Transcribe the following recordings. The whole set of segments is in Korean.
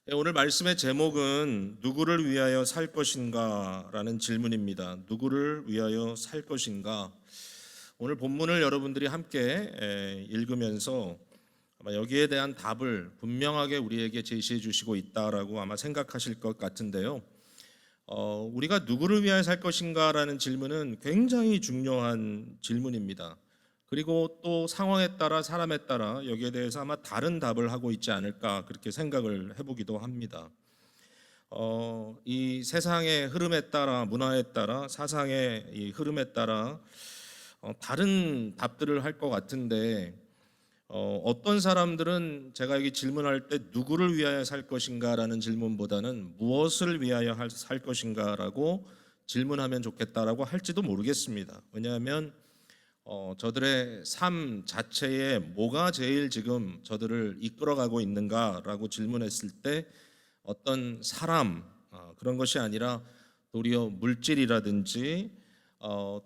오늘 말씀의 제목은 누구를 위하여 살 것인가 라는 질문입니다. 누구를 위하여 살 것인가? 오늘 본문을 여러분들이 함께 읽으면서 아마 여기에 대한 답을 분명하게 우리에게 제시해 주시고 있다라고 아마 생각하실 것 같은데요. 우리가 누구를 위하여 살 것인가 라는 질문은 굉장히 중요한 질문입니다. 그리고 또 상황에 따라 사람에 따라 여기에 대해서 아마 다른 답을 하고 있지 않을까 그렇게 생각을 해보기도 합니다. 이 세상의 흐름에 따라 문화에 따라 사상의 이 흐름에 따라 다른 답들을 할 것 같은데 어떤 사람들은 제가 여기 질문할 때 누구를 위하여 살 것인가라는 질문보다는 무엇을 위하여 살 것인가라고 질문하면 좋겠다라고 할지도 모르겠습니다. 왜냐하면 저들의 삶 자체에 뭐가 제일 지금 저들을 이끌어가고 있는가라고 질문했을 때 어떤 사람 그런 것이 아니라 도리어 물질이라든지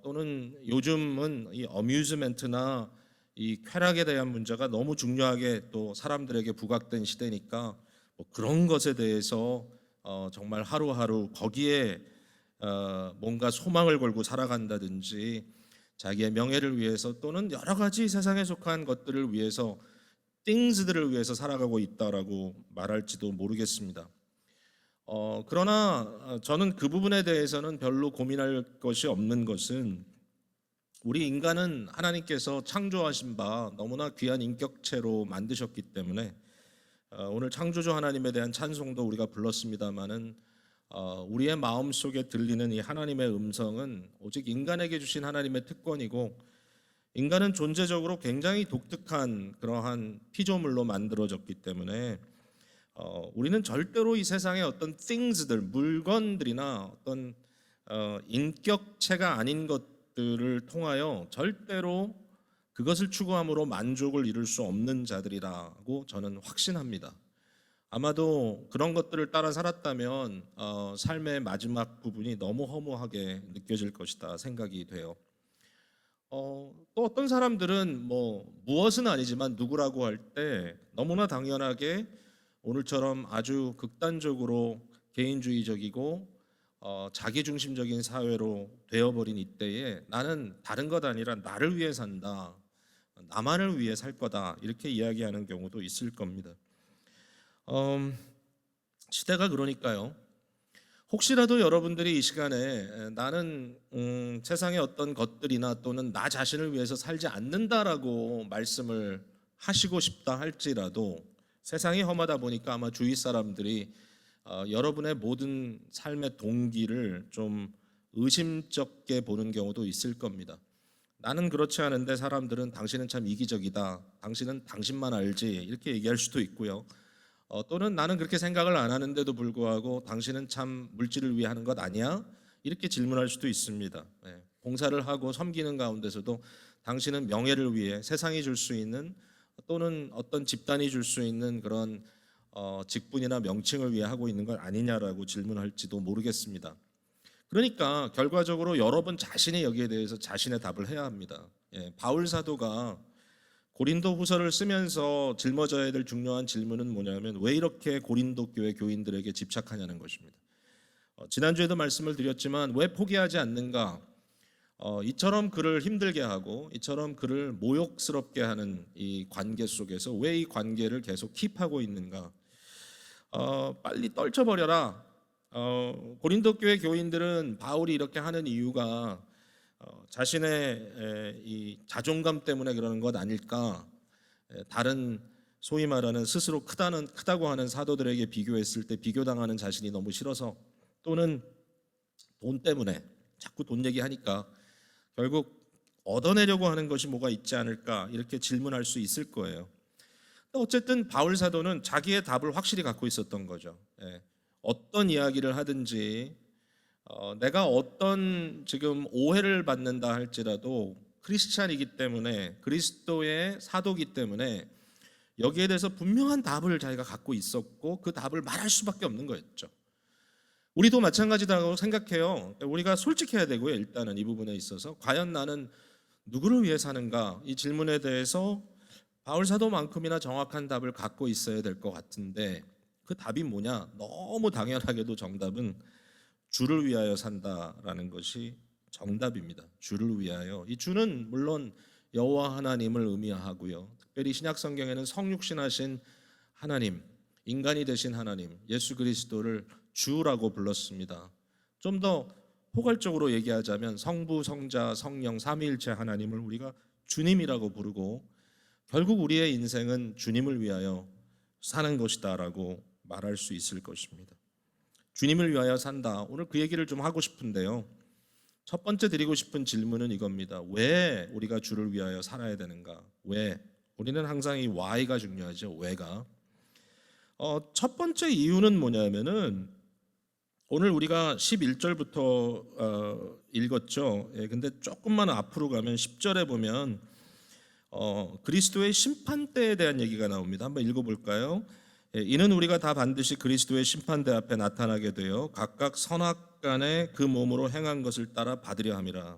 또는 요즘은 이 어뮤즈멘트나 이 쾌락에 대한 문제가 너무 중요하게 또 사람들에게 부각된 시대니까 뭐 그런 것에 대해서 정말 하루하루 거기에 뭔가 소망을 걸고 살아간다든지 자기의 명예를 위해서 또는 여러 가지 세상에 속한 것들을 위해서 things들을 위해서 살아가고 있다라고 말할지도 모르겠습니다. 그러나 저는 그 부분에 대해서는 별로 고민할 것이 없는 것은 우리 인간은 하나님께서 창조하신 바 너무나 귀한 인격체로 만드셨기 때문에 오늘 창조주 하나님에 대한 찬송도 우리가 불렀습니다마는 우리의 마음 속에 들리는 이 하나님의 음성은 오직 인간에게 주신 하나님의 특권이고 인간은 존재적으로 굉장히 독특한 그러한 피조물로 만들어졌기 때문에 우리는 절대로 이 세상의 어떤 things들, 물건들이나 어떤 인격체가 아닌 것들을 통하여 절대로 그것을 추구함으로 만족을 이룰 수 없는 자들이라고 저는 확신합니다. 아마도 그런 것들을 따라 살았다면 삶의 마지막 부분이 너무 허무하게 느껴질 것이다 생각이 돼요. 또 어떤 사람들은 뭐 무엇은 아니지만 누구라고 할 때 너무나 당연하게 오늘처럼 아주 극단적으로 개인주의적이고 자기중심적인 사회로 되어버린 이때에 나는 다른 것 아니라 나를 위해 산다, 나만을 위해 살 거다 이렇게 이야기하는 경우도 있을 겁니다. 시대가 그러니까요. 혹시라도 여러분들이 이 시간에 나는 세상의 어떤 것들이나 또는 나 자신을 위해서 살지 않는다라고 말씀을 하시고 싶다 할지라도 세상이 험하다 보니까 아마 주위 사람들이 여러분의 모든 삶의 동기를 좀 의심쩍게 보는 경우도 있을 겁니다. 나는 그렇지 않은데 사람들은 당신은 참 이기적이다, 당신은 당신만 알지 이렇게 얘기할 수도 있고요. 또는 나는 그렇게 생각을 안 하는데도 불구하고 당신은 참 물질을 위해 하는 것 아니야? 이렇게 질문할 수도 있습니다. 봉사를 하고 섬기는 가운데서도 당신은 명예를 위해 세상이 줄 수 있는 또는 어떤 집단이 줄 수 있는 그런 직분이나 명칭을 위해 하고 있는 것 아니냐라고 질문할지도 모르겠습니다. 그러니까 결과적으로 여러분 자신이 여기에 대해서 자신의 답을 해야 합니다. 바울 사도가 고린도 후서를 쓰면서 짊어져야 될 중요한 질문은 뭐냐면 왜 이렇게 고린도 교회 교인들에게 집착하냐는 것입니다. 지난주에도 말씀을 드렸지만 왜 포기하지 않는가? 이처럼 그를 힘들게 하고 이처럼 그를 모욕스럽게 하는 이 관계 속에서 왜 이 관계를 계속 킵하고 있는가? 빨리 떨쳐버려라. 고린도 교회 교인들은 바울이 이렇게 하는 이유가 자신의 이 자존감 때문에 그러는 것 아닐까? 다른 소위 말하는 스스로 크다고 하는 사도들에게 비교했을 때 비교당하는 자신이 너무 싫어서 또는 돈 때문에 자꾸 돈 얘기하니까 결국 얻어내려고 하는 것이 뭐가 있지 않을까 이렇게 질문할 수 있을 거예요. 어쨌든 바울 사도는 자기의 답을 확실히 갖고 있었던 거죠. 어떤 이야기를 하든지 내가 어떤 지금 오해를 받는다 할지라도 크리스찬이기 때문에 그리스도의 사도기 때문에 여기에 대해서 분명한 답을 자기가 갖고 있었고 그 답을 말할 수밖에 없는 거였죠. 우리도 마찬가지라고 생각해요. 우리가 솔직해야 되고요. 일단은 이 부분에 있어서 과연 나는 누구를 위해 사는가 이 질문에 대해서 바울 사도만큼이나 정확한 답을 갖고 있어야 될 것 같은데 그 답이 뭐냐? 너무 당연하게도 정답은 주를 위하여 산다라는 것이 정답입니다. 주를 위하여. 이 주는 물론 여호와 하나님을 의미하고요. 특별히 신약 성경에는 성육신하신 하나님, 인간이 되신 하나님, 예수 그리스도를 주라고 불렀습니다. 좀 더 포괄적으로 얘기하자면 성부, 성자, 성령 삼위일체 하나님을 우리가 주님이라고 부르고 결국 우리의 인생은 주님을 위하여 사는 것이다라고 말할 수 있을 것입니다. 주님을 위하여 산다. 오늘 그 얘기를 좀 하고 싶은데요. 첫 번째 드리고 싶은 질문은 이겁니다. 왜 우리가 주를 위하여 살아야 되는가? 왜? 우리는 항상 이 why가 중요하죠. 왜가. 첫 번째 이유는 뭐냐면은 오늘 우리가 11절부터 읽었죠. 예, 근데 조금만 앞으로 가면 10절에 보면 그리스도의 심판대에 대한 얘기가 나옵니다. 한번 읽어볼까요? 예, 이는 우리가 다 반드시 그리스도의 심판대 앞에 나타나게 되어 각각 선악간에 그 몸으로 행한 것을 따라 받으려 함이라.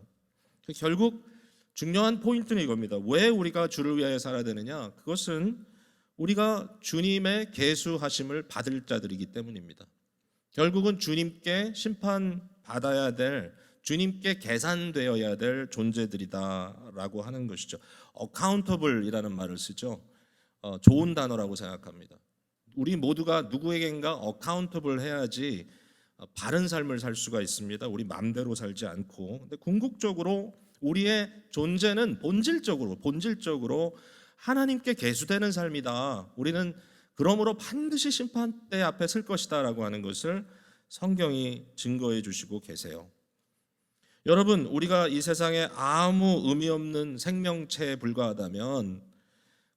결국 중요한 포인트는 이겁니다. 왜 우리가 주를 위하여 살아야 되느냐? 그것은 우리가 주님의 계수하심을 받을 자들이기 때문입니다. 결국은 주님께 심판받아야 될, 주님께 계산되어야 될 존재들이다라고 하는 것이죠. accountable이라는 말을 쓰죠. 좋은 단어라고 생각합니다. 우리 모두가 누구에겐가 accountable 해야지 바른 삶을 살 수가 있습니다. 우리 마음대로 살지 않고. 근데 궁극적으로 우리의 존재는 본질적으로 하나님께 계수되는 삶이다. 우리는 그러므로 반드시 심판대 앞에 설 것이다라고 하는 것을 성경이 증거해 주시고 계세요. 여러분, 우리가 이 세상에 아무 의미 없는 생명체에 불과하다면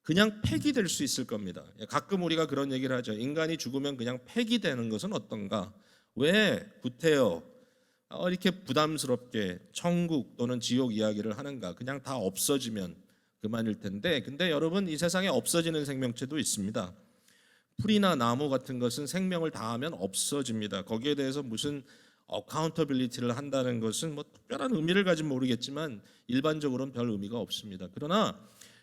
그냥 폐기될 수 있을 겁니다. 가끔 우리가 그런 얘기를 하죠. 인간이 죽으면 그냥 폐기되는 것은 어떤가? 왜 구태여 이렇게 부담스럽게 천국 또는 지옥 이야기를 하는가? 그냥 다 없어지면 그만일 텐데, 근데 여러분, 이 세상에 없어지는 생명체도 있습니다. 풀이나 나무 같은 것은 생명을 다하면 없어집니다. 거기에 대해서 무슨 어카운터빌리티를 한다는 것은 뭐 특별한 의미를 가진 모르겠지만 일반적으로는 별 의미가 없습니다. 그러나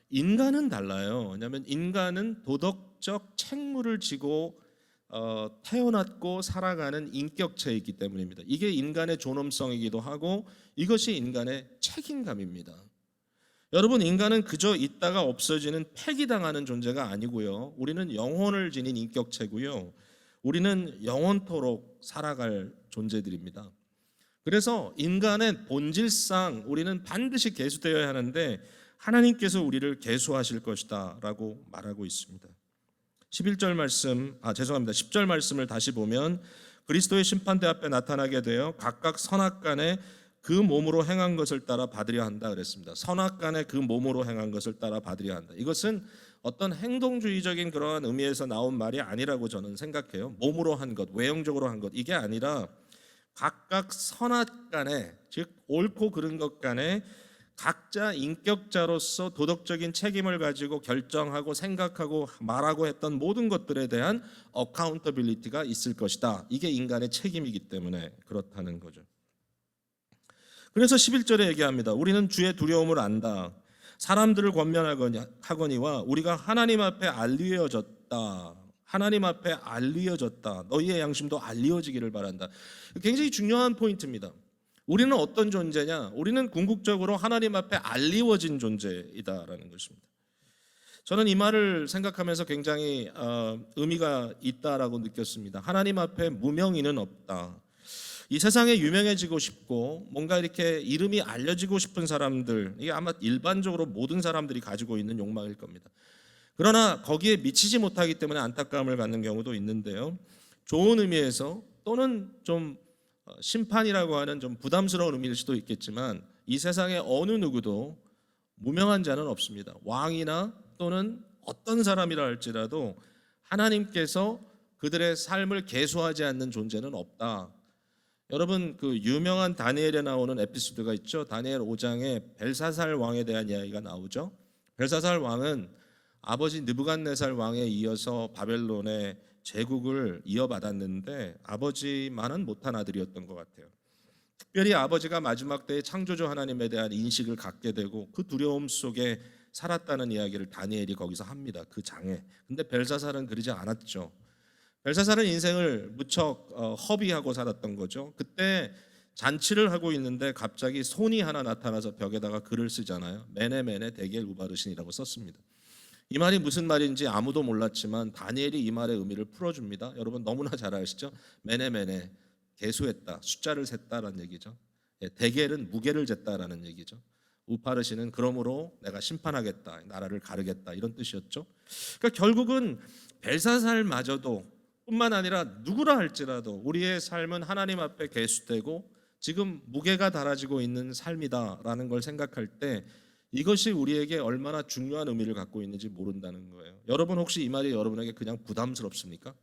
인간은 달라요. 왜냐하면 인간은 도덕적 책무를 지고 태어났고 살아가는 인격체이기 때문입니다. 이게 인간의 존엄성이기도 하고 이것이 인간의 책임감입니다. 여러분, 인간은 그저 있다가 없어지는 폐기당하는 존재가 아니고요. 우리는 영혼을 지닌 인격체고요. 우리는 영원토록 살아갈 존재들입니다. 그래서 인간의 본질상 우리는 반드시 계수되어야 하는데 하나님께서 우리를 계수하실 것이다 라고 말하고 있습니다. 10절 말씀을 다시 보면 그리스도의 심판대 앞에 나타나게 되어 각각 선악간에 그 몸으로 행한 것을 따라 받으려 한다 그랬습니다. 선악간에 그 몸으로 행한 것을 따라 받으려 한다. 이것은 어떤 행동주의적인 그러한 의미에서 나온 말이 아니라고 저는 생각해요. 몸으로 한 것, 외형적으로 한 것, 이게 아니라 각각 선악간에, 즉 옳고 그른 것 간에 각자 인격자로서 도덕적인 책임을 가지고 결정하고 생각하고 말하고 했던 모든 것들에 대한 어카운터빌리티가 있을 것이다. 이게 인간의 책임이기 때문에 그렇다는 거죠. 그래서 11절에 얘기합니다. 우리는 주의 두려움을 안다. 사람들을 권면하거니와 우리가 하나님 앞에 알리어졌다. 하나님 앞에 알리어졌다. 너희의 양심도 알리어지기를 바란다. 굉장히 중요한 포인트입니다. 우리는 어떤 존재냐? 우리는 궁극적으로 하나님 앞에 알리워진 존재이다라는 것입니다. 저는 이 말을 생각하면서 굉장히 의미가 있다라고 느꼈습니다. 하나님 앞에 무명인은 없다. 이 세상에 유명해지고 싶고 뭔가 이렇게 이름이 알려지고 싶은 사람들, 이게 아마 일반적으로 모든 사람들이 가지고 있는 욕망일 겁니다. 그러나 거기에 미치지 못하기 때문에 안타까움을 갖는 경우도 있는데요. 좋은 의미에서 또는 좀 심판이라고 하는 좀 부담스러운 의미일 수도 있겠지만 이 세상에 어느 누구도 무명한 자는 없습니다. 왕이나 또는 어떤 사람이라 할지라도 하나님께서 그들의 삶을 계수하지 않는 존재는 없다. 여러분, 그 유명한 다니엘에 나오는 에피소드가 있죠. 다니엘 5장에 벨사살 왕에 대한 이야기가 나오죠. 벨사살 왕은 아버지 느부갓네살 왕에 이어서 바벨론의 제국을 이어받았는데 아버지만은 못한 아들이었던 것 같아요. 특별히 아버지가 마지막 때에 창조주 하나님에 대한 인식을 갖게 되고 그 두려움 속에 살았다는 이야기를 다니엘이 거기서 합니다. 그 장에. 근데 벨사살은 그러지 않았죠. 벨사살은 인생을 무척 허비하고 살았던 거죠. 그때 잔치를 하고 있는데 갑자기 손이 하나 나타나서 벽에다가 글을 쓰잖아요. 메네 메네 데겔 우바르신이라고 썼습니다. 이 말이 무슨 말인지 아무도 몰랐지만 다니엘이 이 말의 의미를 풀어줍니다. 여러분 너무나 잘 아시죠? 메네 메네 계수했다, 숫자를 셌다라는 얘기죠. 데겔은 무게를 쟀다라는 얘기죠. 우파르시는 그러므로 내가 심판하겠다, 나라를 가르겠다 이런 뜻이었죠. 그러니까 결국은 벨사살마저도 뿐만 아니라 누구라 할지라도 우리의 삶은 하나님 앞에 계수되고 지금 무게가 달아지고 있는 삶이다라는 걸 생각할 때 이것이 우리에게 얼마나 중요한 의미를 갖고 있는지 모른다는 거예요. 여러분 혹시 이 말이 여러분에게 그냥 부담스럽습니까?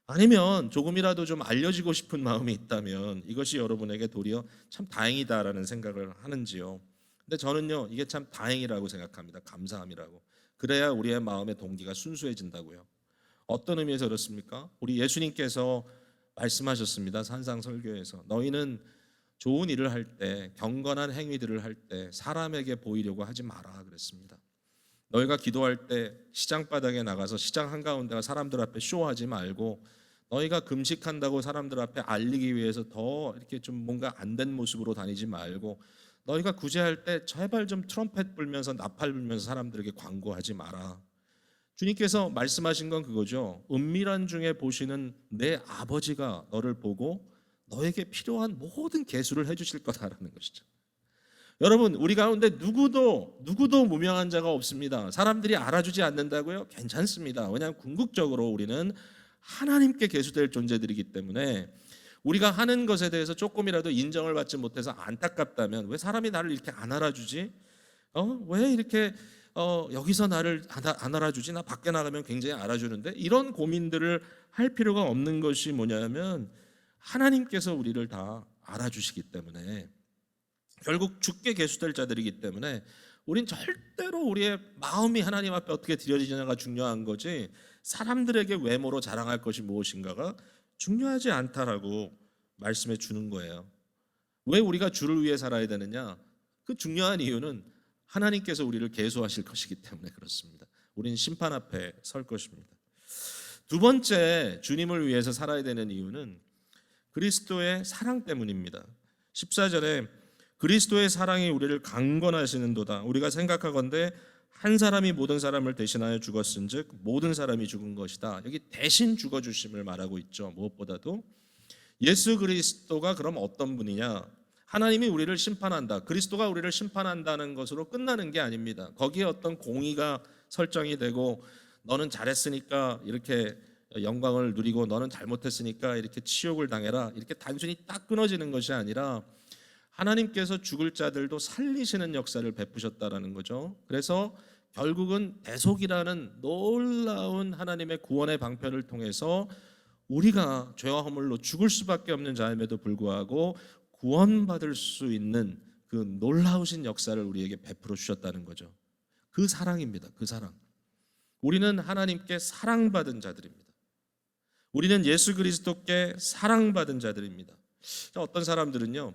아니면 조금이라도 좀 알려지고 싶은 마음이 있다면 이것이 여러분에게 도리어 참 다행이다라는 생각을 하는지요. 근데 저는요 이게 참 다행이라고 생각합니다. 감사함이라고. 그래야 우리의 마음의 동기가 순수해진다고요. 어떤 의미에서 그렇습니까? 우리 예수님께서 말씀하셨습니다. 산상설교에서 너희는 좋은 일을 할 때, 경건한 행위들을 할 때 사람에게 보이려고 하지 마라 그랬습니다. 너희가 기도할 때 시장 바닥에 나가서 시장 한가운데가 사람들 앞에 쇼하지 말고 너희가 금식한다고 사람들 앞에 알리기 위해서 더 이렇게 좀 뭔가 안 된 모습으로 다니지 말고 너희가 구제할 때 제발 좀 트럼펫 불면서 나팔 불면서 사람들에게 광고하지 마라. 주님께서 말씀하신 건 그거죠. 은밀한 중에 보시는 내 아버지가 너를 보고 너에게 필요한 모든 계수를 해주실 거다라는 것이죠. 여러분 우리 가운데 누구도 무명한 자가 없습니다. 사람들이 알아주지 않는다고요? 괜찮습니다. 왜냐하면 궁극적으로 우리는 하나님께 계수될 존재들이기 때문에 우리가 하는 것에 대해서 조금이라도 인정을 받지 못해서 안타깝다면 왜 사람이 나를 이렇게 안 알아주지? 왜 이렇게 여기서 나를 안 알아주지? 나 밖에 나가면 굉장히 알아주는데 이런 고민들을 할 필요가 없는 것이 뭐냐면 하나님께서 우리를 다 알아주시기 때문에 결국 주께 계수될 자들이기 때문에 우린 절대로 우리의 마음이 하나님 앞에 어떻게 드려지느냐가 중요한 거지 사람들에게 외모로 자랑할 것이 무엇인가가 중요하지 않다라고 말씀해 주는 거예요. 왜 우리가 주를 위해 살아야 되느냐? 그 중요한 이유는 하나님께서 우리를 계수하실 것이기 때문에 그렇습니다. 우리는 심판 앞에 설 것입니다. 두 번째 주님을 위해서 살아야 되는 이유는 그리스도의 사랑 때문입니다. 14절에 그리스도의 사랑이 우리를 강건하시는도다. 우리가 생각하건대 한 사람이 모든 사람을 대신하여 죽었은즉 모든 사람이 죽은 것이다. 여기 대신 죽어주심을 말하고 있죠. 무엇보다도 예수 그리스도가 그럼 어떤 분이냐? 하나님이 우리를 심판한다. 그리스도가 우리를 심판한다는 것으로 끝나는 게 아닙니다. 거기에 어떤 공의가 설정이 되고 너는 잘했으니까 이렇게 영광을 누리고 너는 잘못했으니까 이렇게 치욕을 당해라. 이렇게 단순히 딱 끊어지는 것이 아니라 하나님께서 죽을 자들도 살리시는 역사를 베푸셨다라는 거죠. 그래서 결국은 대속이라는 놀라운 하나님의 구원의 방편을 통해서 우리가 죄와 허물로 죽을 수밖에 없는 자임에도 불구하고 구원받을 수 있는 그 놀라우신 역사를 우리에게 베풀어 주셨다는 거죠. 그 사랑입니다. 그 사랑. 우리는 하나님께 사랑받은 자들입니다. 우리는 예수 그리스도께 사랑받은 자들입니다. 어떤 사람들은요,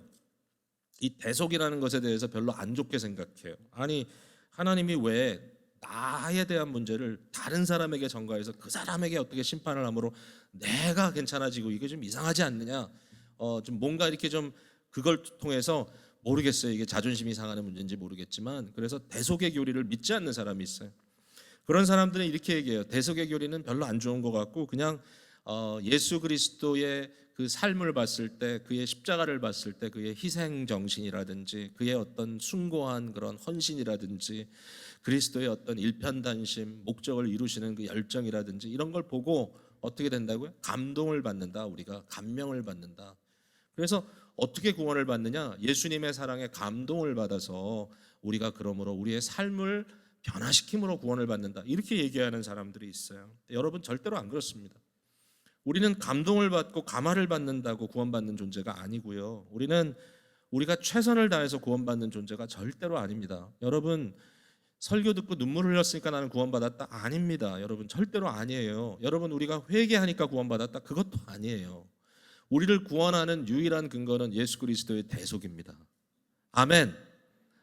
이 대속이라는 것에 대해서 별로 안 좋게 생각해요. 아니 하나님이 왜 나에 대한 문제를 다른 사람에게 전가해서 그 사람에게 어떻게 심판을 함으로 내가 괜찮아지고 이게 좀 이상하지 않느냐? 좀 뭔가 이렇게 좀 그걸 통해서 모르겠어요. 이게 자존심이 상하는 문제인지 모르겠지만 그래서 대속의 교리를 믿지 않는 사람이 있어요. 그런 사람들은 이렇게 얘기해요. 대속의 교리는 별로 안 좋은 것 같고 그냥 예수 그리스도의 그 삶을 봤을 때 그의 십자가를 봤을 때 그의 희생 정신이라든지 그의 어떤 숭고한 그런 헌신이라든지 그리스도의 어떤 일편단심 목적을 이루시는 그 열정이라든지 이런 걸 보고 어떻게 된다고요? 감동을 받는다. 우리가 감명을 받는다. 그래서 어떻게 구원을 받느냐? 예수님의 사랑에 감동을 받아서 우리가 그러므로 우리의 삶을 변화시킴으로 구원을 받는다. 이렇게 얘기하는 사람들이 있어요. 여러분 절대로 안 그렇습니다. 우리는 감동을 받고 감화를 받는다고 구원받는 존재가 아니고요. 우리는 우리가 최선을 다해서 구원받는 존재가 절대로 아닙니다. 여러분 설교 듣고 눈물 흘렸으니까 나는 구원받았다? 아닙니다. 여러분 절대로 아니에요. 여러분 우리가 회개하니까 구원받았다? 그것도 아니에요. 우리를 구원하는 유일한 근거는 예수 그리스도의 대속입니다. 아멘.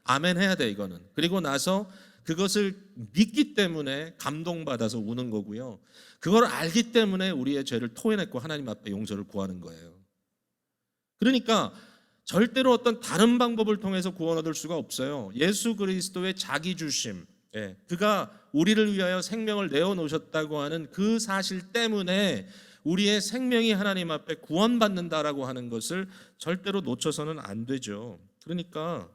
아멘 해야 돼 이거는. 그리고 나서 그것을 믿기 때문에 감동받아서 우는 거고요. 그걸 알기 때문에 우리의 죄를 토해냈고 하나님 앞에 용서를 구하는 거예요. 그러니까 절대로 어떤 다른 방법을 통해서 구원 얻을 수가 없어요. 예수 그리스도의 자기 주심, 그가 우리를 위하여 생명을 내어놓으셨다고 하는 그 사실 때문에 우리의 생명이 하나님 앞에 구원받는다라고 하는 것을 절대로 놓쳐서는 안 되죠. 그러니까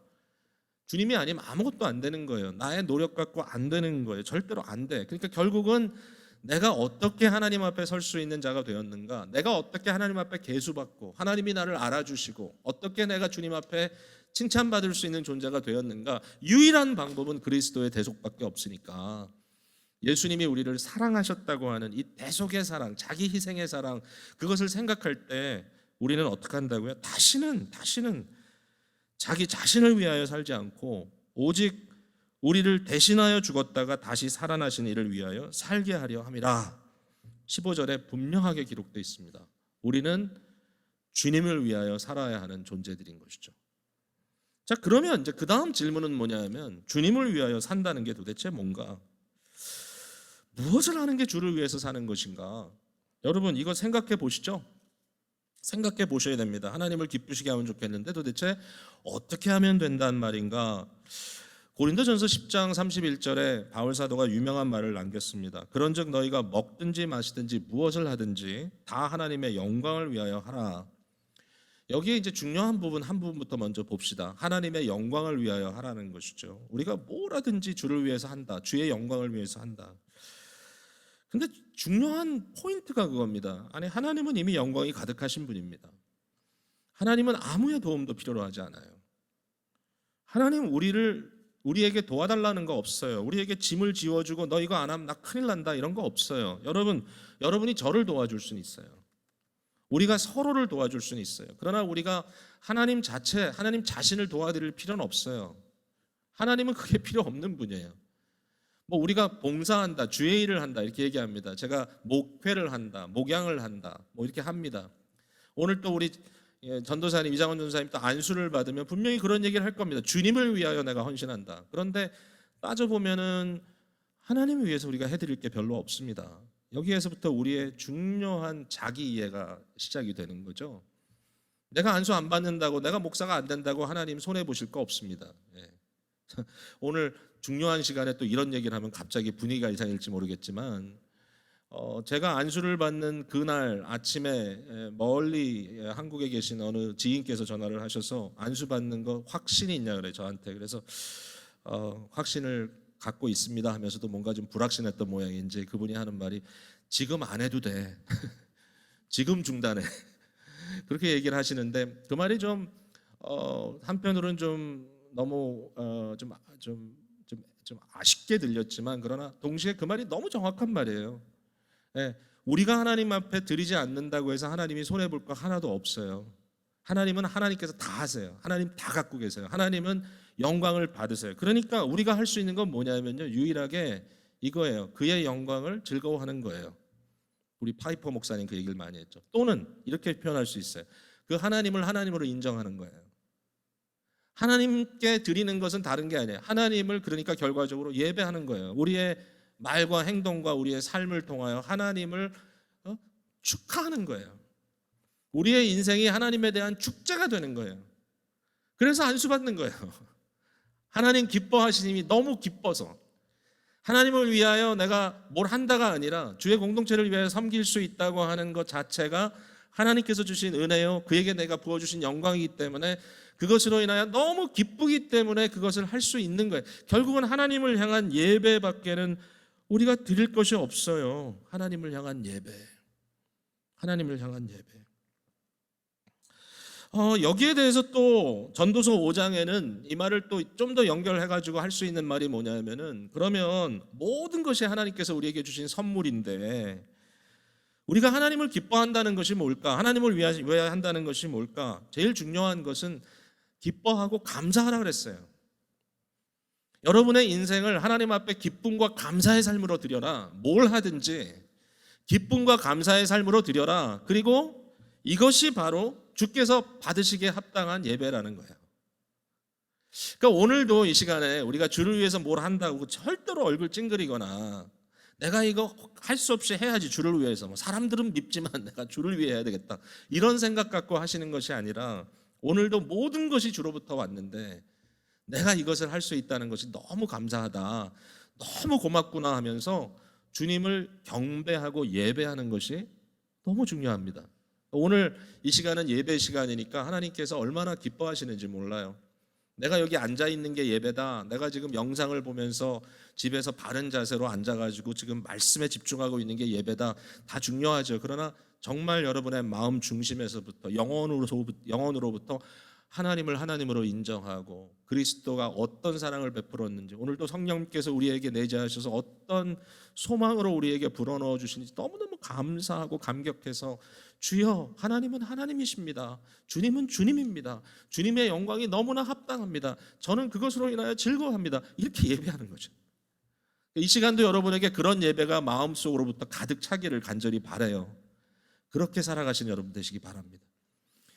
주님이 아니면 아무것도 안 되는 거예요. 나의 노력 갖고 안 되는 거예요. 절대로 안 돼. 그러니까 결국은 내가 어떻게 하나님 앞에 설 수 있는 자가 되었는가, 내가 어떻게 하나님 앞에 계수받고 하나님이 나를 알아주시고 어떻게 내가 주님 앞에 칭찬받을 수 있는 존재가 되었는가, 유일한 방법은 그리스도의 대속밖에 없으니까 예수님이 우리를 사랑하셨다고 하는 이 대속의 사랑, 자기 희생의 사랑, 그것을 생각할 때 우리는 어떻게 한다고요? 다시는 자기 자신을 위하여 살지 않고 오직 우리를 대신하여 죽었다가 다시 살아나신 이를 위하여 살게 하려 함이라. 15절에 분명하게 기록되어 있습니다. 우리는 주님을 위하여 살아야 하는 존재들인 것이죠. 자, 그러면 이제 그 다음 질문은 뭐냐면, 주님을 위하여 산다는 게 도대체 뭔가? 무엇을 하는 게 주를 위해서 사는 것인가? 여러분, 이거 생각해 보시죠. 생각해 보셔야 됩니다. 하나님을 기쁘시게 하면 좋겠는데 도대체 어떻게 하면 된단 말인가? 고린도전서 10장 31절에 바울 사도가 유명한 말을 남겼습니다. 그런즉 너희가 먹든지 마시든지 무엇을 하든지 다 하나님의 영광을 위하여 하라. 여기에 이제 중요한 부분 한 부분부터 먼저 봅시다. 하나님의 영광을 위하여 하라는 것이죠. 우리가 뭘 하든지 주를 위해서 한다. 주의 영광을 위해서 한다. 근데 중요한 포인트가 그겁니다. 아니, 하나님은 이미 영광이 가득하신 분입니다. 하나님은 아무의 도움도 필요로 하지 않아요. 하나님 우리에게 도와달라는 거 없어요. 우리에게 짐을 지워주고 너 이거 안 하면 나 큰일 난다 이런 거 없어요. 여러분이 저를 도와줄 수는 있어요. 우리가 서로를 도와줄 수는 있어요. 그러나 우리가 하나님 자신을 도와드릴 필요는 없어요. 하나님은 그게 필요 없는 분이에요. 우리가 봉사한다, 주의 일을 한다 이렇게 얘기합니다. 제가 목회를 한다, 목양을 한다, 이렇게 합니다. 오늘 또 우리 전도사님, 이장원 전도사님 또 안수를 받으면 분명히 그런 얘기를 할 겁니다. 주님을 위하여 내가 헌신한다. 그런데 따져보면은 하나님을 위해서 우리가 해드릴 게 별로 없습니다. 여기에서부터 우리의 중요한 자기 이해가 시작이 되는 거죠. 내가 안수 안 받는다고, 내가 목사가 안 된다고 하나님 손해 보실 거 없습니다. 오늘 중요한 시간에 또 이런 얘기를 하면 갑자기 분위기가 이상할지 모르겠지만, 제가 안수를 받는 그날 아침에 멀리 한국에 계신 어느 지인께서 전화를 하셔서 안수 받는 거 확신이 있냐 그래 저한테. 그래서 확신을 갖고 있습니다 하면서도 뭔가 좀 불확신했던 모양인지 그분이 하는 말이 지금 안 해도 돼. 지금 중단해. 그렇게 얘기를 하시는데 그 말이 좀 한편으로는 좀 너무 좀 아쉽게 들렸지만, 그러나 동시에 그 말이 너무 정확한 말이에요. 우리가 하나님 앞에 드리지 않는다고 해서 하나님이 손해볼 거 하나도 없어요. 하나님은 하나님께서 다 하세요. 하나님 다 갖고 계세요. 하나님은 영광을 받으세요. 그러니까 우리가 할 수 있는 건 뭐냐면요, 유일하게 이거예요. 그의 영광을 즐거워하는 거예요. 우리 파이퍼 목사님 그 얘기를 많이 했죠. 또는 이렇게 표현할 수 있어요. 그 하나님을 하나님으로 인정하는 거예요. 하나님께 드리는 것은 다른 게 아니에요. 하나님을 그러니까 결과적으로 예배하는 거예요. 우리의 말과 행동과 우리의 삶을 통하여 하나님을 축하하는 거예요. 우리의 인생이 하나님에 대한 축제가 되는 거예요. 그래서 안수받는 거예요. 하나님 기뻐하시님이 너무 기뻐서 하나님을 위하여 내가 뭘 한다가 아니라 주의 공동체를 위하여 섬길 수 있다고 하는 것 자체가 하나님께서 주신 은혜요, 그에게 내가 부어주신 영광이기 때문에 그것으로 인하여 너무 기쁘기 때문에 그것을 할 수 있는 거예요. 결국은 하나님을 향한 예배밖에는 우리가 드릴 것이 없어요. 하나님을 향한 예배. 하나님을 향한 예배. 여기에 대해서 또 전도서 5장에는 이 말을 또 좀 더 연결해가지고 할 수 있는 말이 뭐냐면은, 그러면 모든 것이 하나님께서 우리에게 주신 선물인데 우리가 하나님을 기뻐한다는 것이 뭘까? 하나님을 위하여 한다는 것이 뭘까? 제일 중요한 것은 기뻐하고 감사하라 그랬어요. 여러분의 인생을 하나님 앞에 기쁨과 감사의 삶으로 드려라. 뭘 하든지 기쁨과 감사의 삶으로 드려라. 그리고 이것이 바로 주께서 받으시기에 합당한 예배라는 거예요. 그러니까 오늘도 이 시간에 우리가 주를 위해서 뭘 한다고 절대로 얼굴 찡그리거나 내가 이거 할 수 없이 해야지 주를 위해서, 뭐 사람들은 밉지만 내가 주를 위해 해야 되겠다, 이런 생각 갖고 하시는 것이 아니라 오늘도 모든 것이 주로부터 왔는데 내가 이것을 할 수 있다는 것이 너무 감사하다, 너무 고맙구나 하면서 주님을 경배하고 예배하는 것이 너무 중요합니다. 오늘 이 시간은 예배 시간이니까 하나님께서 얼마나 기뻐하시는지 몰라요. 내가 여기 앉아 있는 게 예배다, 내가 지금 영상을 보면서 집에서 바른 자세로 앉아가지고 지금 말씀에 집중하고 있는 게 예배다, 다 중요하죠. 그러나 정말 여러분의 마음 중심에서부터 영혼으로부터 하나님을 하나님으로 인정하고 그리스도가 어떤 사랑을 베풀었는지, 오늘도 성령님께서 우리에게 내재하셔서 어떤 소망으로 우리에게 불어넣어 주시는지 너무너무 감사하고 감격해서 주여, 하나님은 하나님이십니다, 주님은 주님입니다, 주님의 영광이 너무나 합당합니다, 저는 그것으로 인하여 즐거워합니다, 이렇게 예배하는 거죠. 이 시간도 여러분에게 그런 예배가 마음속으로부터 가득 차기를 간절히 바라요. 그렇게 살아가시는 여러분 되시기 바랍니다.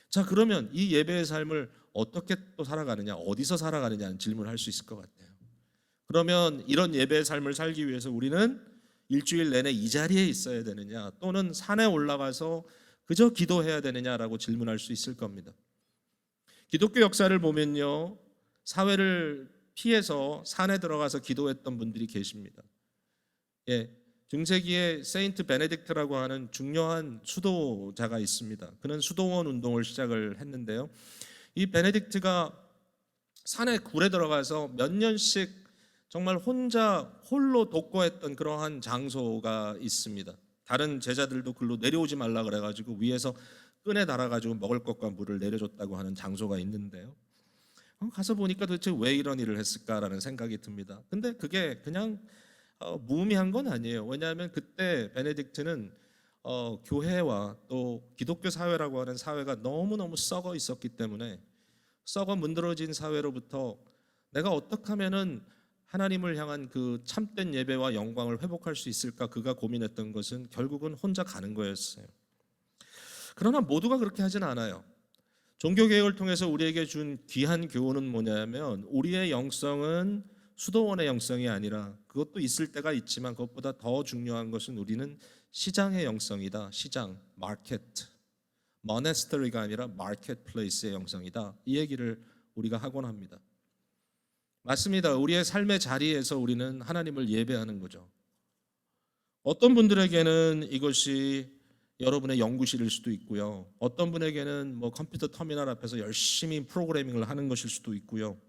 자, 그러면 이 예배의 삶을 어떻게 또 살아가느냐, 어디서 살아가느냐는 질문을 할 수 있을 것 같아요. 그러면 이런 예배의 삶을 살기 위해서 우리는 일주일 내내 이 자리에 있어야 되느냐, 또는 산에 올라가서 그저 기도해야 되느냐라고 질문할 수 있을 겁니다. 기독교 역사를 보면요, 사회를 피해서 산에 들어가서 기도했던 분들이 계십니다. 중세기에 세인트 베네딕트라고 하는 중요한 수도자가 있습니다. 그는 수도원 운동을 시작을 했는데요, 이 베네딕트가 산에 굴에 들어가서 몇 년씩 정말 홀로 독거했던 그러한 장소가 있습니다. 다른 제자들도 글로 내려오지 말라 그래가지고 위에서 끈에 달아가지고 먹을 것과 물을 내려줬다고 하는 장소가 있는데요, 가서 보니까 도대체 왜 이런 일을 했을까라는 생각이 듭니다. 근데 그게 그냥 무의미한 건 아니에요. 왜냐하면 그때 베네딕트는 교회와 또 기독교 사회라고 하는 사회가 너무너무 썩어 있었기 때문에, 썩어 문드러진 사회로부터 내가 어떻게 하면은 하나님을 향한 그 참된 예배와 영광을 회복할 수 있을까, 그가 고민했던 것은 결국은 혼자 가는 거였어요. 그러나 모두가 그렇게 하진 않아요. 종교개혁을 통해서 우리에게 준 귀한 교훈은 뭐냐면, 우리의 영성은 수도원의 영성이 아니라, 그것도 있을 때가 있지만 그것보다 더 중요한 것은 우리는 시장의 영성이다. 시장, 마켓, 모네스터리가 아니라 마켓플레이스의 영성이다. 이 얘기를 우리가 하곤 합니다. 맞습니다. 우리의 삶의 자리에서 우리는 하나님을 예배하는 거죠. 어떤 분들에게는 이것이 여러분의 연구실일 수도 있고요, 어떤 분에게는 컴퓨터 터미널 앞에서 열심히 프로그래밍을 하는 것일 수도 있고요,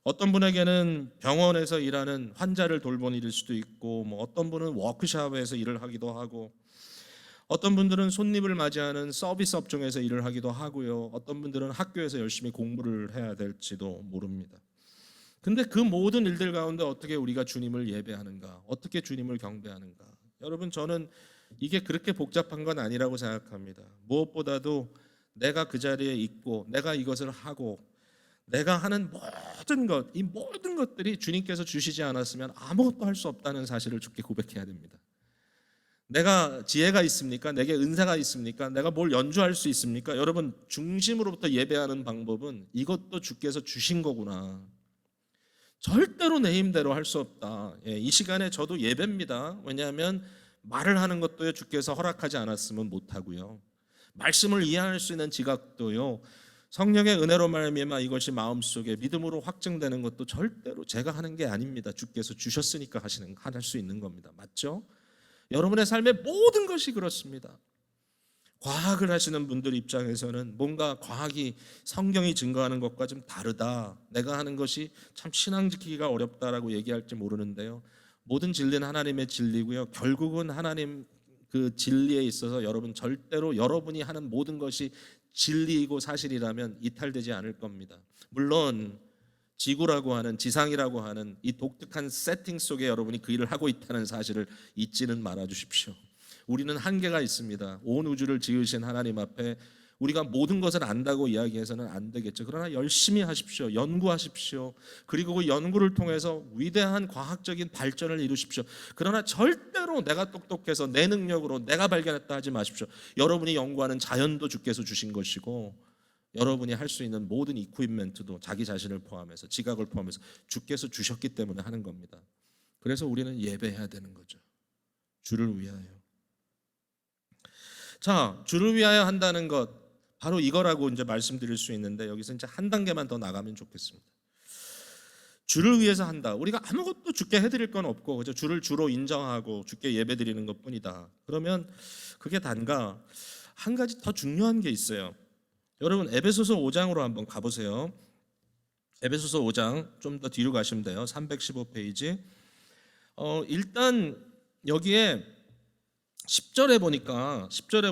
어떤 분에게는 병원에서 일하는 환자를 돌보는 일일 수도 있고, 어떤 분은 워크숍에서 일을 하기도 하고, 어떤 분들은 손님을 맞이하는 서비스 업종에서 일을 하기도 하고요, 어떤 분들은 학교에서 열심히 공부를 해야 될지도 모릅니다. 근데 그 모든 일들 가운데 어떻게 우리가 주님을 예배하는가, 어떻게 주님을 경배하는가, 여러분, 저는 이게 그렇게 복잡한 건 아니라고 생각합니다. 무엇보다도 내가 그 자리에 있고 내가 이것을 하고 내가 하는 모든 것, 이 모든 것들이 주님께서 주시지 않았으면 아무것도 할 수 없다는 사실을 주께 고백해야 됩니다. 내가 지혜가 있습니까? 내게 은사가 있습니까? 내가 뭘 연주할 수 있습니까? 여러분, 중심으로부터 예배하는 방법은 이것도 주께서 주신 거구나. 절대로 내 힘대로 할 수 없다. 이 시간에 저도 예배입니다. 왜냐하면 말을 하는 것도요, 주께서 허락하지 않았으면 못하고요, 말씀을 이해할 수 있는 지각도요, 성령의 은혜로 말미암아 이것이 마음속에 믿음으로 확증되는 것도 절대로 제가 하는 게 아닙니다. 주께서 주셨으니까 할 수 있는 겁니다. 맞죠? 여러분의 삶의 모든 것이 그렇습니다. 과학을 하시는 분들 입장에서는 뭔가 과학이, 성경이 증거하는 것과 좀 다르다, 내가 하는 것이 참 신앙 지키기가 어렵다라고 얘기할지 모르는데요, 모든 진리는 하나님의 진리고요, 결국은 하나님 그 진리에 있어서 여러분 절대로 여러분이 하는 모든 것이 진리이고 사실이라면 이탈되지 않을 겁니다. 물론 지구라고 하는, 지상이라고 하는 이 독특한 세팅 속에 여러분이 그 일을 하고 있다는 사실을 잊지는 말아 주십시오. 우리는 한계가 있습니다. 온 우주를 지으신 하나님 앞에 우리가 모든 것을 안다고 이야기해서는 안 되겠죠. 그러나 열심히 하십시오. 연구하십시오. 그리고 그 연구를 통해서 위대한 과학적인 발전을 이루십시오. 그러나 절대로 내가 똑똑해서 내 능력으로 내가 발견했다 하지 마십시오. 여러분이 연구하는 자연도 주께서 주신 것이고, 여러분이 할 수 있는 모든 이퀴프먼트도 자기 자신을 포함해서 지각을 포함해서 주께서 주셨기 때문에 하는 겁니다. 그래서 우리는 예배해야 되는 거죠. 주를 위하여. 자, 주를 위하여 한다는 것 바로 이거라고 이제 말씀드릴 수 있는데 여기서 이제 한 단계만 더 나가면 좋겠습니다. 주를 위해서 한다. 우리가 아무것도 주께 해드릴 건 없고 그저 주를 주로 인정하고 주께 예배드리는 것뿐이다. 그러면 그게 단가? 한 가지 더 중요한 게 있어요. 여러분 에베소서 5장으로 한번 가보세요. 에베소서 5장 좀 더 뒤로 가시면 돼요. 315페이지. 일단 여기에 10절에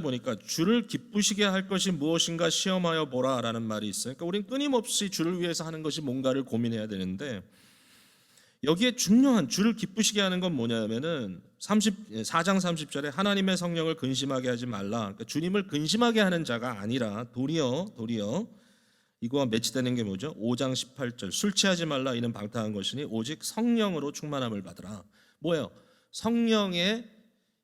보니까 주를 기쁘시게 할 것이 무엇인가 시험하여 보라라는 말이 있어요. 그러니까 우리는 끊임없이 주를 위해서 하는 것이 뭔가를 고민해야 되는데 여기에 중요한 주를 기쁘시게 하는 건 뭐냐면은 4장 30절에 하나님의 성령을 근심하게 하지 말라. 그러니까 주님을 근심하게 하는 자가 아니라 도리어 이거와 매치되는 게 뭐죠? 5장 18절 술 취하지 말라 이는 방탕한 것이니 오직 성령으로 충만함을 받으라. 뭐예요? 성령의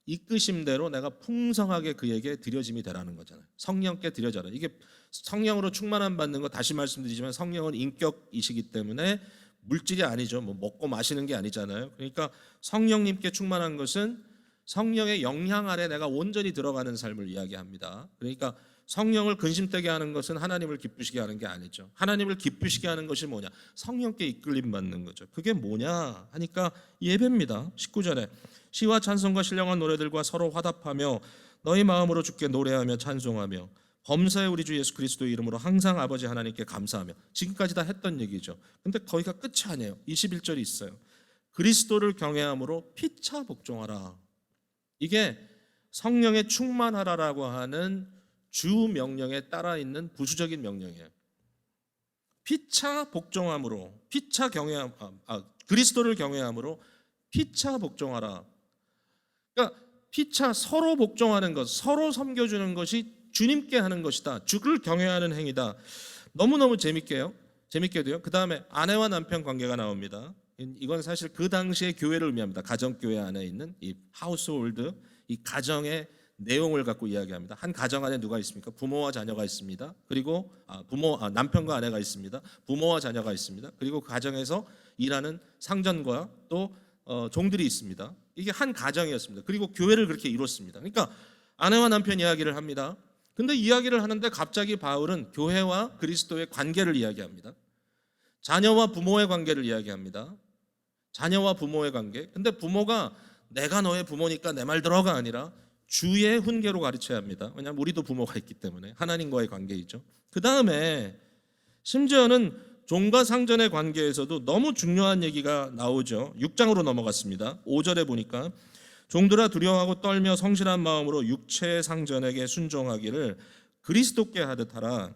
이끄심대로 내가 풍성하게 그에게 드려짐이 되라는 거잖아요. 성령께 드려져라. 이게 성령으로 충만함 받는 거 다시 말씀드리지만 성령은 인격이시기 때문에 물질이 아니죠. 뭐 먹고 마시는 게 아니잖아요. 그러니까 성령님께 충만한 것은 성령의 영향 아래 내가 온전히 들어가는 삶을 이야기합니다. 그러니까 성령을 근심되게 하는 것은 하나님을 기쁘시게 하는 게 아니죠. 하나님을 기쁘시게 하는 것이 뭐냐? 성령께 이끌림 받는 거죠. 그게 뭐냐 하니까 예배입니다. 19절에 시와 찬송과 신령한 노래들과 서로 화답하며 너희 마음으로 주께 노래하며 찬송하며 범사에 우리 주 예수 그리스도의 이름으로 항상 아버지 하나님께 감사하며. 지금까지 다 했던 얘기죠. 근데 거기가 끝이 아니에요. 21절이 있어요. 그리스도를 경외함으로 피차 복종하라. 이게 성령에 충만하라라고 하는 주 명령에 따라 있는 부수적인 명령이에요. 피차 복종함으로 그리스도를 경외함으로 피차 복종하라. 그러니까 피차 서로 복종하는 것, 서로 섬겨주는 것이 주님께 하는 것이다. 주를 경외하는 행위다. 너무너무 재밌게도요. 그 다음에 아내와 남편 관계가 나옵니다. 이건 사실 그 당시의 교회를 의미합니다. 가정교회 안에 있는 이 하우스홀드, 이 가정의 내용을 갖고 이야기합니다. 한 가정 안에 누가 있습니까? 부모와 자녀가 있습니다. 그리고 남편과 아내가 있습니다. 부모와 자녀가 있습니다. 그리고 그 가정에서 일하는 상전과 또 종들이 있습니다. 이게 한 가정이었습니다. 그리고 교회를 그렇게 이뤘습니다. 그러니까 아내와 남편 이야기를 합니다. 근데 이야기를 하는데 갑자기 바울은 교회와 그리스도의 관계를 이야기합니다. 자녀와 부모의 관계를 이야기합니다. 자녀와 부모의 관계. 근데 부모가 내가 너의 부모니까 내 말 들어가 아니라 주의 훈계로 가르쳐야 합니다. 왜냐하면 우리도 부모가 있기 때문에 하나님과의 관계이죠. 그 다음에 심지어는 종과 상전의 관계에서도 너무 중요한 얘기가 나오죠. 6장으로 넘어갔습니다. 5절에 보니까 종들아 두려워하고 떨며 성실한 마음으로 육체의 상전에게 순종하기를 그리스도께 하듯 하라.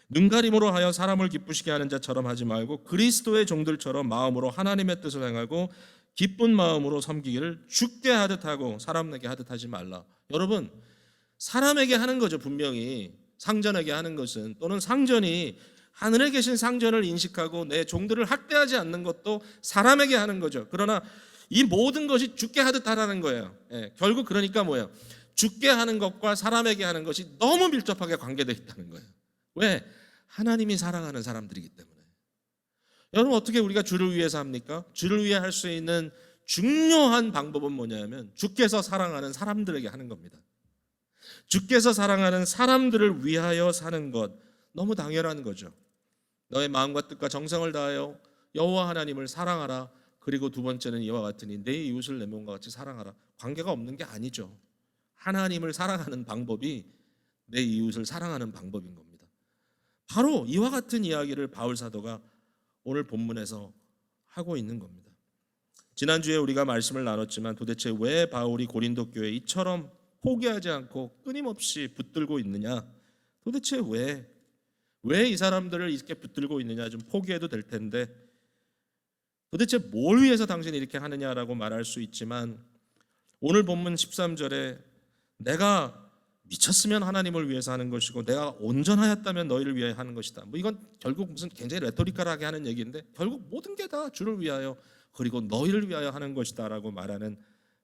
눈가림으로 하여 사람을 기쁘시게 하는 자처럼 하지 말고 그리스도의 종들처럼 마음으로 하나님의 뜻을 행하고 기쁜 마음으로 섬기기를 주께 하듯 하고 사람에게 하듯 하지 말라. 여러분, 사람에게 하는 거죠. 분명히 상전에게 하는 것은, 또는 상전이 하늘에 계신 상전을 인식하고 내 종들을 학대하지 않는 것도 사람에게 하는 거죠. 그러나 이 모든 것이 주께 하듯 하라는 거예요. 결국 그러니까 뭐예요? 주께 하는 것과 사람에게 하는 것이 너무 밀접하게 관계되어 있다는 거예요. 왜? 하나님이 사랑하는 사람들이기 때문에. 여러분, 어떻게 우리가 주를 위해서 합니까? 주를 위해 할 수 있는 중요한 방법은 뭐냐면 주께서 사랑하는 사람들에게 하는 겁니다. 주께서 사랑하는 사람들을 위하여 사는 것, 너무 당연한 거죠. 너의 마음과 뜻과 정성을 다하여 여호와 하나님을 사랑하라. 그리고 두 번째는 이와 같으니 내 이웃을 내 몸과 같이 사랑하라. 관계가 없는 게 아니죠. 하나님을 사랑하는 방법이 내 이웃을 사랑하는 방법인 겁니다. 바로 이와 같은 이야기를 바울 사도가 오늘 본문에서 하고 있는 겁니다. 지난주에 우리가 말씀을 나눴지만 도대체 왜 바울이 고린도 교회에 이처럼 포기하지 않고 끊임없이 붙들고 있느냐? 도대체 왜 이 사람들을 이렇게 붙들고 있느냐? 좀 포기해도 될 텐데 도대체 뭘 위해서 당신이 이렇게 하느냐라고 말할 수 있지만 오늘 본문 13절에 내가 미쳤으면 하나님을 위해서 하는 것이고 내가 온전하였다면 너희를 위하여 하는 것이다. 뭐 이건 결국 무슨 굉장히 레토리컬하게 하는 얘기인데 결국 모든 게 다 주를 위하여 그리고 너희를 위하여 하는 것이다라고 말하는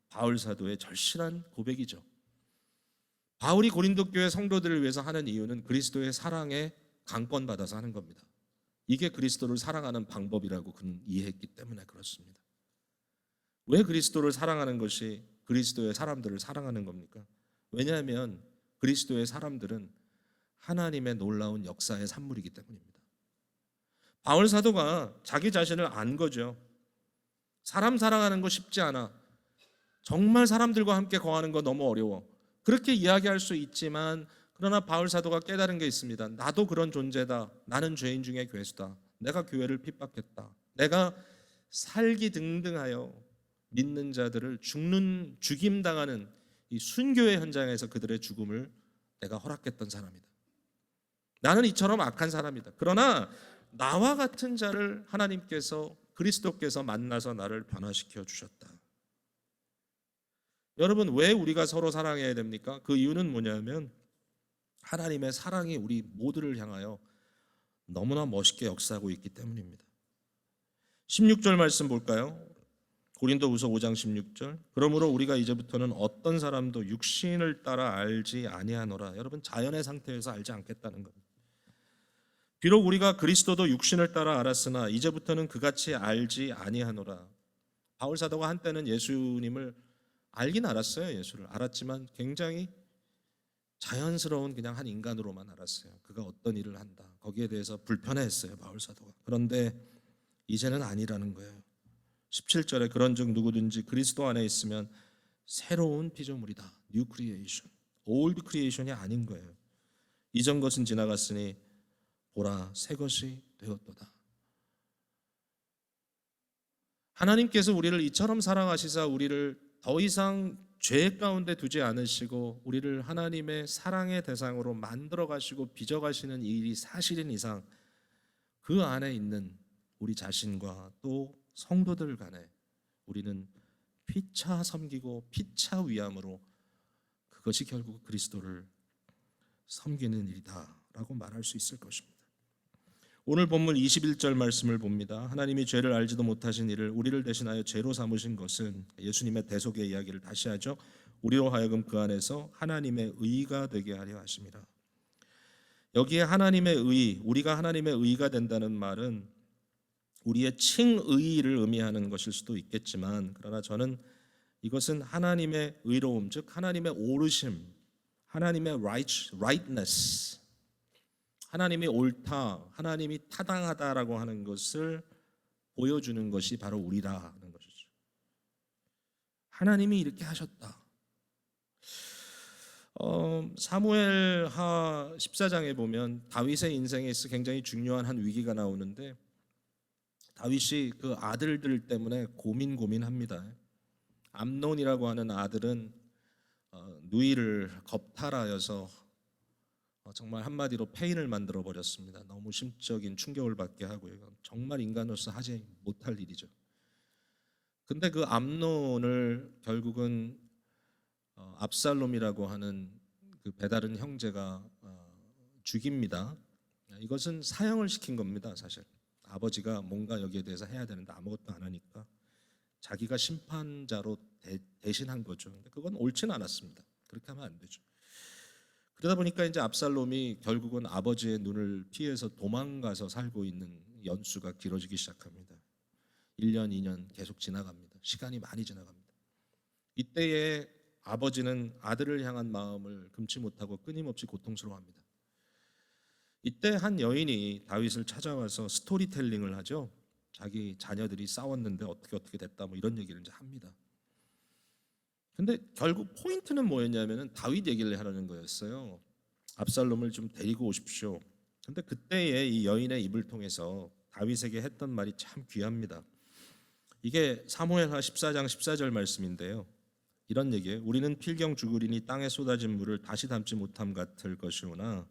바울 사도의 절실한 고백이죠. 바울이 고린도 교회 성도들을 위해서 하는 이유는 그리스도의 사랑에 강권받아서 하는 겁니다. 이게 그리스도를 사랑하는 방법이라고 그는 이해했기 때문에 그렇습니다. 왜 그리스도를 사랑하는 것이 그리스도의 사람들을 사랑하는 겁니까? 왜냐하면 그리스도의 사람들은 하나님의 놀라운 역사의 산물이기 때문입니다. 바울 사도가 자기 자신을 안 거죠. 사람 사랑하는 거 쉽지 않아. 정말 사람들과 함께 거하는 거 너무 어려워. 그렇게 이야기할 수 있지만 그러나 바울 사도가 깨달은 게 있습니다. 나도 그런 존재다. 나는 죄인 중에 괴수다. 내가 교회를 핍박했다. 내가 살기 등등하여 믿는 자들을 죽임당하는 이 순교의 현장에서 그들의 죽음을 내가 허락했던 사람이다. 나는 이처럼 악한 사람이다. 그러나 나와 같은 자를 하나님께서 그리스도께서 만나서 나를 변화시켜 주셨다. 여러분, 왜 우리가 서로 사랑해야 됩니까? 그 이유는 뭐냐면 하나님의 사랑이 우리 모두를 향하여 너무나 멋있게 역사하고 있기 때문입니다. 16절 말씀 볼까요? 고린도후서 5장 16절. 그러므로 우리가 이제부터는 어떤 사람도 육신을 따라 알지 아니하노라. 여러분, 자연의 상태에서 알지 않겠다는 겁니다. 비록 우리가 그리스도도 육신을 따라 알았으나 이제부터는 그같이 알지 아니하노라. 바울 사도가 한때는 예수님을 알긴 알았어요. 예수를 알았지만 굉장히 자연스러운 그냥 한 인간으로만 알았어요. 그가 어떤 일을 한다. 거기에 대해서 불편해했어요. 바울 사도가. 그런데 이제는 아니라는 거예요. 17절에 그런즉 누구든지 그리스도 안에 있으면 새로운 피조물이다. 뉴 크리에이션. 올드 크리에이션이 아닌 거예요. 이전 것은 지나갔으니 보라 새 것이 되었도다. 하나님께서 우리를 이처럼 사랑하시사 우리를 더 이상 죄 가운데 두지 않으시고 우리를 하나님의 사랑의 대상으로 만들어 가시고 빚어 가시는 일이 사실인 이상 그 안에 있는 우리 자신과 또 성도들 간에 우리는 피차 섬기고 피차 위함으로 그것이 결국 그리스도를 섬기는 일이다라고 말할 수 있을 것입니다. 오늘 본문 21절 말씀을 봅니다. 하나님이 죄를 알지도 못하신 이를 우리를 대신하여 죄로 삼으신 것은 예수님의 대속의 이야기를 다시 하죠. 우리로 하여금 그 안에서 하나님의 의가 되게 하려 하심이라. 여기에 하나님의 의, 우리가 하나님의 의가 된다는 말은 우리의 칭의를 의미하는 것일 수도 있겠지만 그러나 저는 이것은 하나님의 의로움, 즉 하나님의 오르심, 하나님의 rightness, 하나님이 옳다, 하나님이 타당하다라고 하는 것을 보여주는 것이 바로 우리라는 것이죠. 하나님이 이렇게 하셨다. 사무엘하 14장에 보면 다윗의 인생에서 굉장히 중요한 한 위기가 나오는데 다윗이 그 아들들 때문에 고민합니다. 암논이라고 하는 아들은 누이를 겁탈하여서 정말 한마디로 폐인을 만들어 버렸습니다. 너무 심적인 충격을 받게 하고요. 정말 인간으로서 하지 못할 일이죠. 근데 그 암논을 결국은 압살롬이라고 하는 그 배다른 형제가 죽입니다. 이것은 사형을 시킨 겁니다. 사실 아버지가 뭔가 여기에 대해서 해야 되는데 아무것도 안 하니까 자기가 심판자로 대신한 거죠. 근데 그건 옳지는 않았습니다. 그렇게 하면 안 되죠. 그러다 보니까 이제 압살롬이 결국은 아버지의 눈을 피해서 도망가서 살고 있는 연수가 길어지기 시작합니다. 1년, 2년 계속 지나갑니다. 시간이 많이 지나갑니다. 이때에 아버지는 아들을 향한 마음을 금치 못하고 끊임없이 고통스러워합니다. 이때 한 여인이 다윗을 찾아와서 스토리텔링을 하죠. 자기 자녀들이 싸웠는데 어떻게 됐다 뭐 이런 얘기를 이제 합니다. 근데 결국 포인트는 뭐였냐면은 다윗 얘기를 하려는 거였어요. 압살롬을 좀 데리고 오십시오. 근데 그때에 이 여인의 입을 통해서 다윗에게 했던 말이 참 귀합니다. 이게 사무엘하 14장 14절 말씀인데요. 이런 얘기예요. 우리는 필경 죽으리니 땅에 쏟아진 물을 다시 담지 못함 같을 것이오나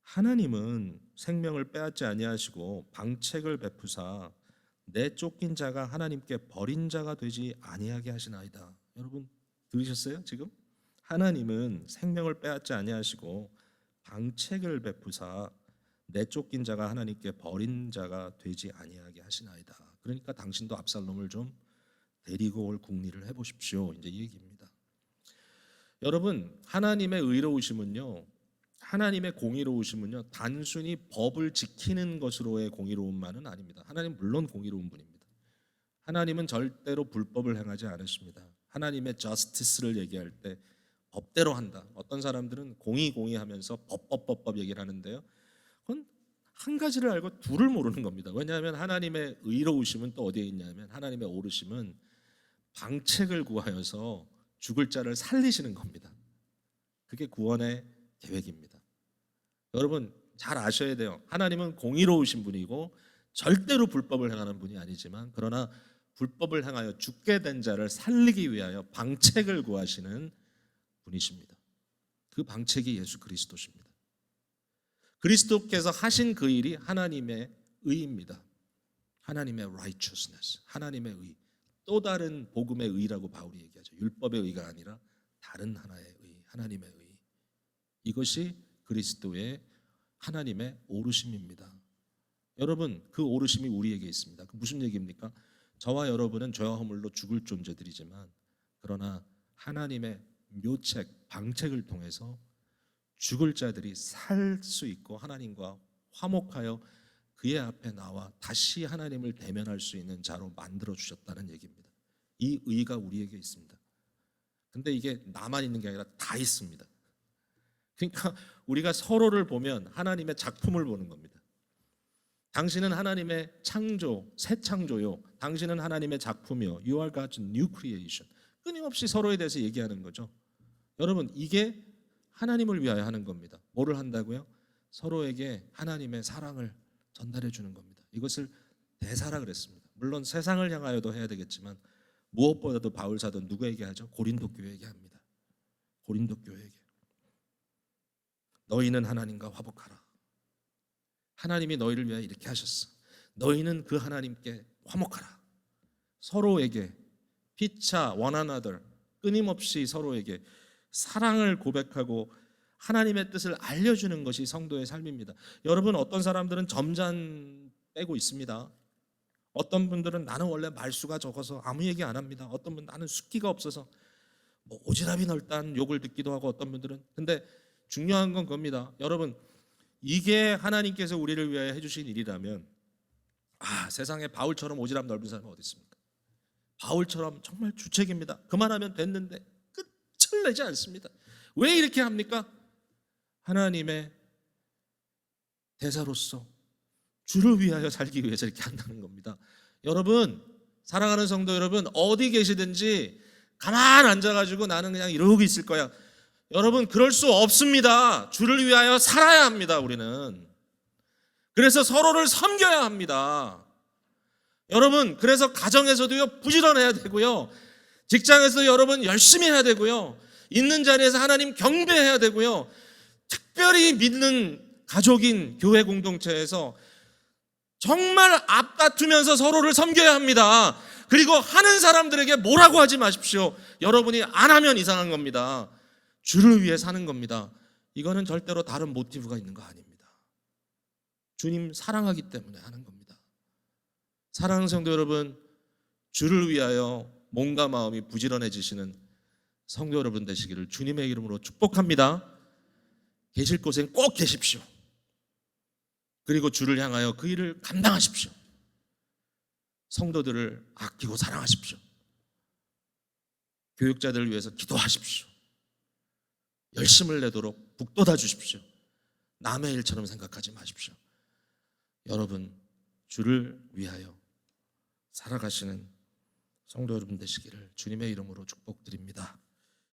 하나님은 생명을 빼앗지 아니하시고 방책을 베푸사 내 쫓긴 자가 하나님께 버린 자가 되지 아니하게 하시나이다. 여러분 들으셨어요? 지금 하나님은 생명을 빼앗지 아니하시고 방책을 베푸사 내 쫓긴 자가 하나님께 버린 자가 되지 아니하게 하시나이다. 그러니까 당신도 압살롬을 좀 데리고 올 궁리를 해보십시오. 이제 이 얘기입니다. 여러분 하나님의 의로우심은요 하나님의 공의로우심은요, 단순히 법을 지키는 것으로의 공의로움만은 아닙니다. 하나님 물론 공의로운 분입니다. 하나님은 절대로 불법을 행하지 않으십니다. 하나님의 저스티스를 얘기할 때 법대로 한다. 어떤 사람들은 공의하면서 법 얘기를 하는데요. 그건 한 가지를 알고 둘을 모르는 겁니다. 왜냐하면 하나님의 의로우심은 또 어디에 있냐면, 하나님의 오르심은 방책을 구하여서 죽을 자를 살리시는 겁니다. 그게 구원의 계획입니다. 여러분 잘 아셔야 돼요. 하나님은 공의로우신 분이고 절대로 불법을 행하는 분이 아니지만, 그러나 불법을 행하여 죽게 된 자를 살리기 위하여 방책을 구하시는 분이십니다. 그 방책이 예수 그리스도십니다. 그리스도께서 하신 그 일이 하나님의 의입니다. 하나님의 righteousness, 하나님의 의. 또 다른 복음의 의라고 바울이 얘기하죠. 율법의 의가 아니라 다른 하나의 의, 하나님의 의. 이것이 그리스도의 하나님의 오르심입니다. 여러분 그 오르심이 우리에게 있습니다. 그 무슨 얘기입니까? 저와 여러분은 죄와 허물로 죽을 존재들이지만, 그러나 하나님의 묘책, 방책을 통해서 죽을 자들이 살 수 있고 하나님과 화목하여 그의 앞에 나와 다시 하나님을 대면할 수 있는 자로 만들어 주셨다는 얘기입니다. 이 의가 우리에게 있습니다. 근데 이게 나만 있는 게 아니라 다 있습니다. 그러니까 우리가 서로를 보면 하나님의 작품을 보는 겁니다. 당신은 하나님의 창조, 새 창조요. 당신은 하나님의 작품이요. You are God's new creation. 끊임없이 서로에 대해서 얘기하는 거죠. 여러분 이게 하나님을 위하여 하는 겁니다. 뭐를 한다고요? 서로에게 하나님의 사랑을 전달해 주는 겁니다. 이것을 대사라 그랬습니다. 물론 세상을 향하여도 해야 되겠지만, 무엇보다도 바울 사도는 누구에게 하죠? 고린도 교회에게 합니다. 고린도 교회에게. 너희는 하나님과 화목하라. 하나님이 너희를 위하여 이렇게 하셨어. 너희는 그 하나님께 화목하라. 서로에게 피차 one another, 끊임없이 서로에게 사랑을 고백하고 하나님의 뜻을 알려주는 것이 성도의 삶입니다. 여러분 어떤 사람들은 점잖 빼고 있습니다. 어떤 분들은 나는 원래 말수가 적어서 아무 얘기 안 합니다. 어떤 분은 나는 숫기가 없어서 뭐 오지랖이 넓다는 욕을 듣기도 하고, 어떤 분들은. 근데 중요한 건 그겁니다. 여러분 이게 하나님께서 우리를 위하여 해주신 일이라면, 세상에 바울처럼 오지랖 넓은 사람은 어디 있습니까? 바울처럼 정말 주책입니다. 그만하면 됐는데 끝을 내지 않습니다. 왜 이렇게 합니까? 하나님의 대사로서 주를 위하여 살기 위해서 이렇게 한다는 겁니다. 여러분 사랑하는 성도 여러분, 어디 계시든지 가만 앉아가지고 나는 그냥 이러고 있을 거야, 여러분 그럴 수 없습니다. 주를 위하여 살아야 합니다. 우리는 그래서 서로를 섬겨야 합니다. 여러분 그래서 가정에서도요 부지런해야 되고요, 직장에서 여러분 열심히 해야 되고요, 있는 자리에서 하나님 경배해야 되고요, 특별히 믿는 가족인 교회 공동체에서 정말 앞다투면서 서로를 섬겨야 합니다. 그리고 하는 사람들에게 뭐라고 하지 마십시오. 여러분이 안 하면 이상한 겁니다. 주를 위해 사는 겁니다. 이거는 절대로 다른 모티브가 있는 거 아닙니다. 주님 사랑하기 때문에 하는 겁니다. 사랑하는 성도 여러분, 주를 위하여 몸과 마음이 부지런해지시는 성도 여러분 되시기를 주님의 이름으로 축복합니다. 계실 곳엔 꼭 계십시오. 그리고 주를 향하여 그 일을 감당하십시오. 성도들을 아끼고 사랑하십시오. 교육자들을 위해서 기도하십시오. 열심을 내도록 북돋아 주십시오. 남의 일처럼 생각하지 마십시오. 여러분 주를 위하여 살아가시는 성도 여러분 되시기를 주님의 이름으로 축복드립니다.